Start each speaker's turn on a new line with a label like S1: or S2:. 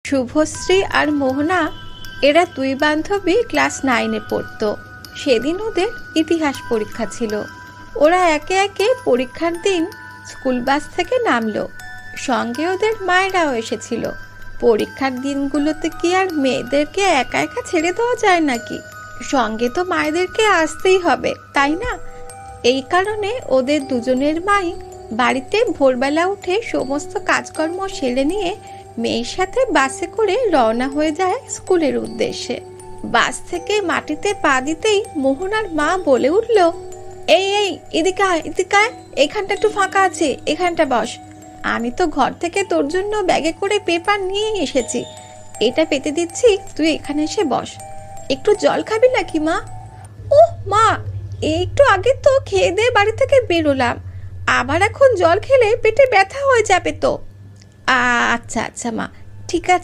S1: শুভশ্রী আর মোহনা এরা দুই বান্ধবী ক্লাস 9-এ পড়তো। সেদিন ওদের ইতিহাস পরীক্ষা ছিল। ওরা একে একে পরীক্ষার দিন স্কুল বাস থেকে নামলো। সঙ্গে ওদের মায়েরাও এসেছিল। পরীক্ষার দিনগুলোতে কি আর মেয়েদেরকে একা একা ছেড়ে দেওয়া যায় নাকি? সঙ্গে তো মায়েদেরকে আসতেই হবে, তাই না? এই কারণে ওদের দুজনের মাই বাড়িতে ভোরবেলা উঠে সমস্ত কাজকর্ম সেরে নিয়ে মেয়ের সাথে বাসে করে রওনা হয়ে যায় স্কুলের উদ্দেশ্যে। বাস থেকে মাটিতে পা দিতেই মোহনার মা বলে উঠল, এই এই এদিকে আয়, এদিকে আয়, এখানটা একটু ফাঁকা আছে, এখানটা বস। আমি তো ঘর থেকে তোর জন্য ব্যাগে করে পেপার নিয়ে এসেছি, এটা পেতে দিচ্ছি, তুই এখানে এসে বস। একটু জল খাবি নাকি মা? ওহ মা, একটু আগে তো খেয়ে দিয়ে বাড়ি থেকে বেরোলাম, আবার এখন জল খেলে পেটে ব্যথা হয়ে যাবে তো। আচ্ছা আচ্ছা মা, ঠিক আছে।